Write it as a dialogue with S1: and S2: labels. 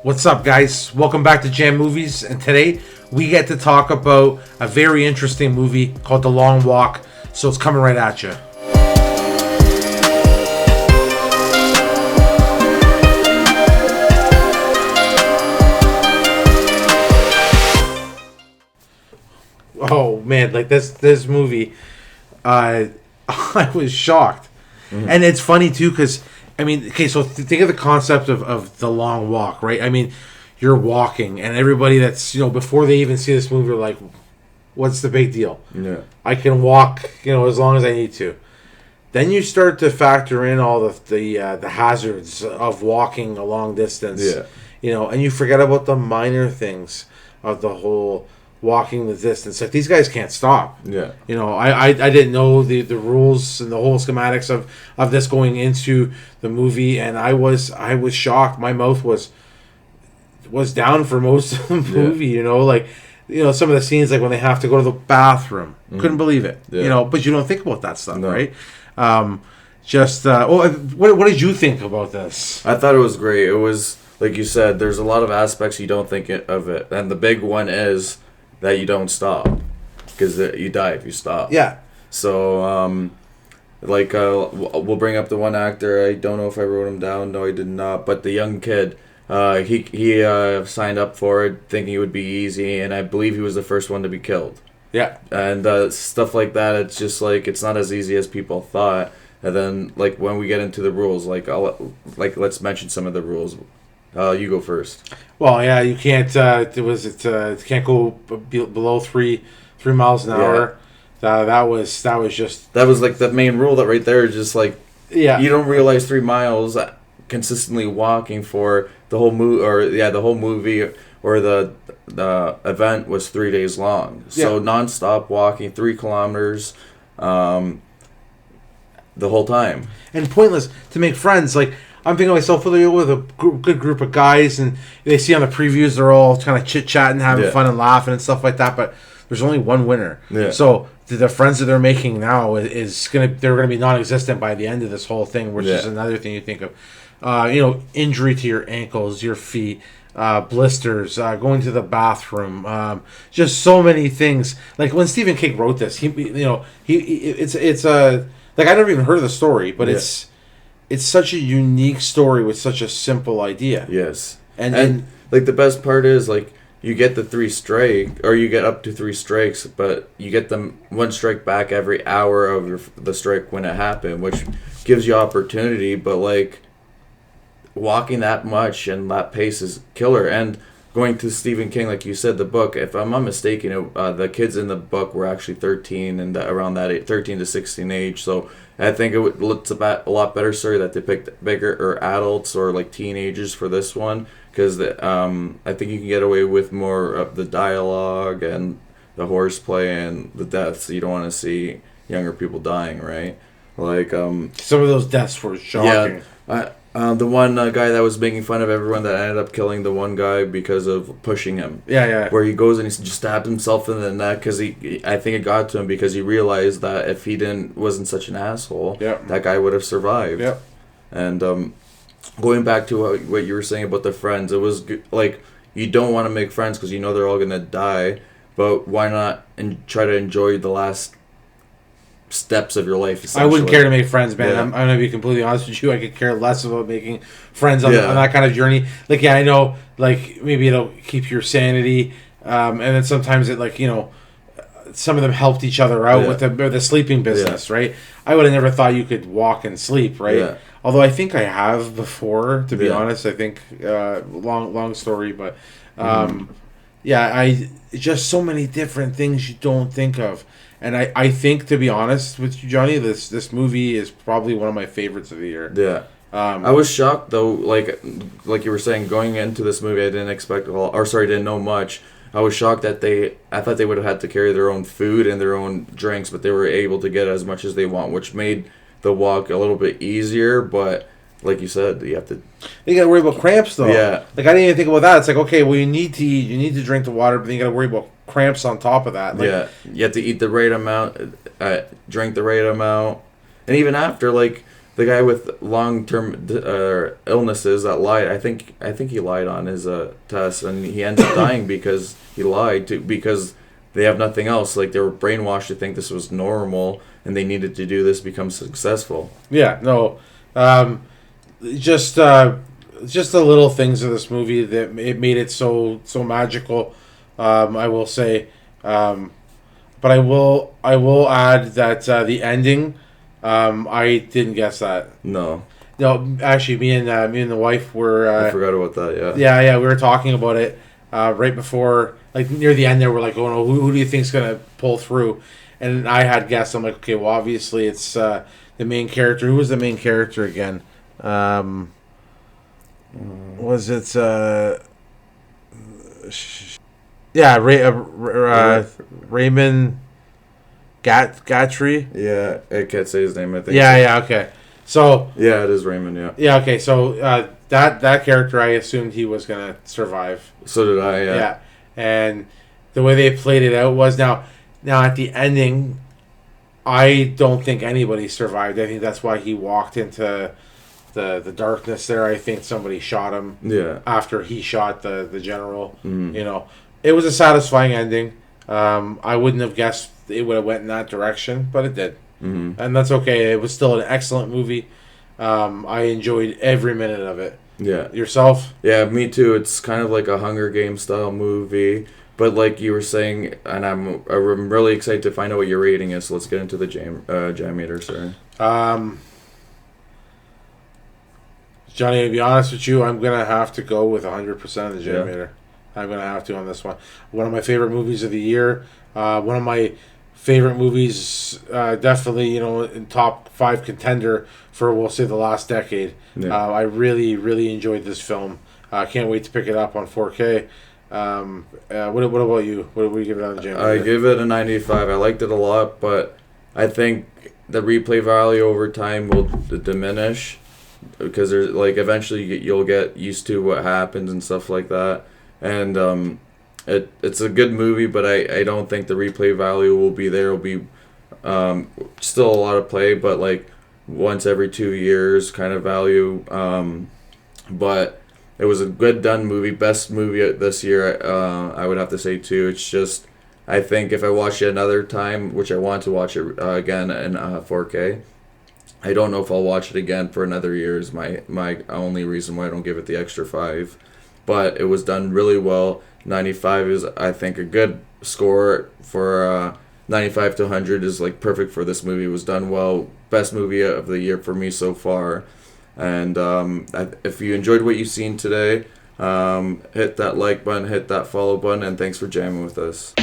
S1: What's up, guys? Welcome back to Jam Movies, and today we get to talk about a very interesting movie called The Long Walk, so it's coming right at you. Oh, man, like this movie, I was shocked. Mm-hmm. And it's funny, too, because I mean, okay, so think of the concept of the long walk, right? I mean, you're walking, and everybody that's, before they even see this movie are like, what's the big deal?
S2: Yeah.
S1: I can walk, as long as I need to. Then you start to factor in all the hazards of walking a long distance.
S2: Yeah.
S1: And you forget about the minor things of the whole walking the distance. Like, these guys can't stop.
S2: Yeah.
S1: I didn't know the rules and the whole schematics of this going into the movie, and I was shocked. My mouth was down for most of the movie. Some of the scenes, like when they have to go to the bathroom, couldn't believe it.
S2: Yeah.
S1: But you don't think about that stuff,
S2: no.
S1: right? What did you think about this?
S2: I thought it was great. It was, like you said, there's a lot of aspects you don't think of it, and the big one is that you don't stop, because you die if you stop.
S1: Yeah.
S2: So, we'll bring up the one actor. I don't know if I wrote him down. No, I did not. But the young kid, he signed up for it thinking it would be easy, and I believe he was the first one to be killed.
S1: Yeah.
S2: And stuff like that, it's just like, it's not as easy as people thought. And then, like, when we get into the rules, let's mention some of the rules. You go first.
S1: Well, yeah, you can't. It can't go below 3 miles an hour. That was
S2: like the main rule. That right there is just like,
S1: yeah.
S2: You don't realize 3 miles consistently walking for the whole the whole movie or the event was 3 days long. So nonstop walking 3 kilometers, the whole time.
S1: And pointless to make friends. Like, I'm thinking to myself, well, you're with a good group of guys, and they see on the previews they're all kind of chit-chatting, having fun and laughing and stuff like that, but there's only one winner.
S2: Yeah.
S1: So the friends that they're making now they're going to be non-existent by the end of this whole thing, which is another thing you think of. Injury to your ankles, your feet, blisters, going to the bathroom, just so many things. Like, when Stephen King wrote this, it's like, I never even heard of the story, but it's such a unique story with such a simple idea.
S2: Yes.
S1: And
S2: like, the best part is, like, you get the 3 strike, or you get up to 3 strikes, but you get them 1 strike back every hour of the strike when it happened, which gives you opportunity. But, like, walking that much and that pace is killer. And going to Stephen King, like you said, the book, if I'm not mistaken, the kids in the book were actually 13 and around that age, 13 to 16 age. So I think it's a lot better story that they picked bigger or adults or like teenagers for this one, because I think you can get away with more of the dialogue and the horseplay and the deaths. You don't want to see younger people dying, right? Like
S1: some of those deaths were shocking.
S2: Yeah. The one guy that was making fun of everyone that ended up killing the one guy because of pushing him.
S1: Yeah.
S2: Where he goes and he just stabbed himself in the neck because I think it got to him because he realized that if he wasn't such an asshole, that guy would have survived.
S1: Yep.
S2: And going back to what you were saying about the friends, it was like, you don't want to make friends because you know they're all going to die, but why not try to enjoy the last steps of your life?
S1: I wouldn't care to make friends, man.
S2: Yeah.
S1: I'm going to be completely honest with you. I could care less about making friends on that kind of journey. Like, I know, like, maybe it'll keep your sanity, and then sometimes it, like, some of them helped each other out with the sleeping business, right? I would have never thought you could walk and sleep, right?
S2: Yeah.
S1: Although I think I have before, to be honest. I think long story, but just so many different things you don't think of. And I think, to be honest with you, Johnny, this movie is probably one of my favorites of the year.
S2: Yeah. I was shocked, though, like you were saying, going into this movie, I didn't know much. I was shocked that I thought they would have had to carry their own food and their own drinks, but they were able to get as much as they want, which made the walk a little bit easier. But like you said, you got to
S1: worry about cramps, though.
S2: Yeah.
S1: Like, I didn't even think about that. It's like, okay, well, you need to eat, you need to drink the water, but then you got to worry about cramps on top of that. Like,
S2: you have to eat the right amount, drink the right amount, and even after, like, the guy with long-term illnesses that lied. I think he lied on his test, and he ends up dying because he lied because they have nothing else. Like, they were brainwashed to think this was normal, and they needed to do this to become successful.
S1: Yeah, no, just the little things of this movie that it made it so magical. I will say, but I will add that the ending. I didn't guess that.
S2: No.
S1: No, actually, me and the wife were.
S2: I forgot about that. Yeah.
S1: Yeah, we were talking about it right before, like near the end. There, we're like, "Oh no, who do you think's gonna pull through?" And I had guessed. I'm like, okay, well, obviously it's the main character. Who was the main character again? Was it? Yeah, Raymond. Gatry?
S2: Yeah, I can't say his name, I think.
S1: Yeah, okay. So...
S2: Yeah, it is Raymond, yeah.
S1: Yeah, okay, so that character, I assumed he was going to survive.
S2: So did I, yeah.
S1: Yeah, and the way they played it out was... Now at the ending, I don't think anybody survived. I think that's why he walked into the darkness there. I think somebody shot him after he shot the general.
S2: Mm-hmm.
S1: You know, it was a satisfying ending. I wouldn't have guessed it would have went in that direction, but it did.
S2: Mm-hmm.
S1: And that's okay. It was still an excellent movie. I enjoyed every minute of it.
S2: Yeah.
S1: Yourself?
S2: Yeah, me too. It's kind of like a Hunger Games style movie, but like you were saying, and I'm really excited to find out what your rating is, so let's get into the jam meter, sir.
S1: Johnny, to be honest with you, I'm going to have to go with 100% of the jam meter. I'm going to have to on this one. One of my favorite movies of the year. One of my favorite movies, definitely, in top 5 contender for, we'll say, the last decade. Yeah. I really, really enjoyed this film. I can't wait to pick it up on 4K. What about you? What do we give it on the jam?
S2: I give it a 95. I liked it a lot, but I think the replay value over time will diminish because there's eventually you'll get used to what happens and stuff like that. And it's a good movie, but I don't think the replay value will be there. It'll be still a lot of play, but like once every 2 years kind of value. But it was a good done movie, best movie this year. I would have to say too. It's just I think if I watch it another time, which I want to watch it again in 4K. I don't know if I'll watch it again for another year. Is my only reason why I don't give it the extra 5. But it was done really well. 95 is, I think, a good score for 95 to 100 is like perfect for this movie. It was done well. Best movie of the year for me so far. And if you enjoyed what you've seen today, hit that like button, hit that follow button, and thanks for jamming with us.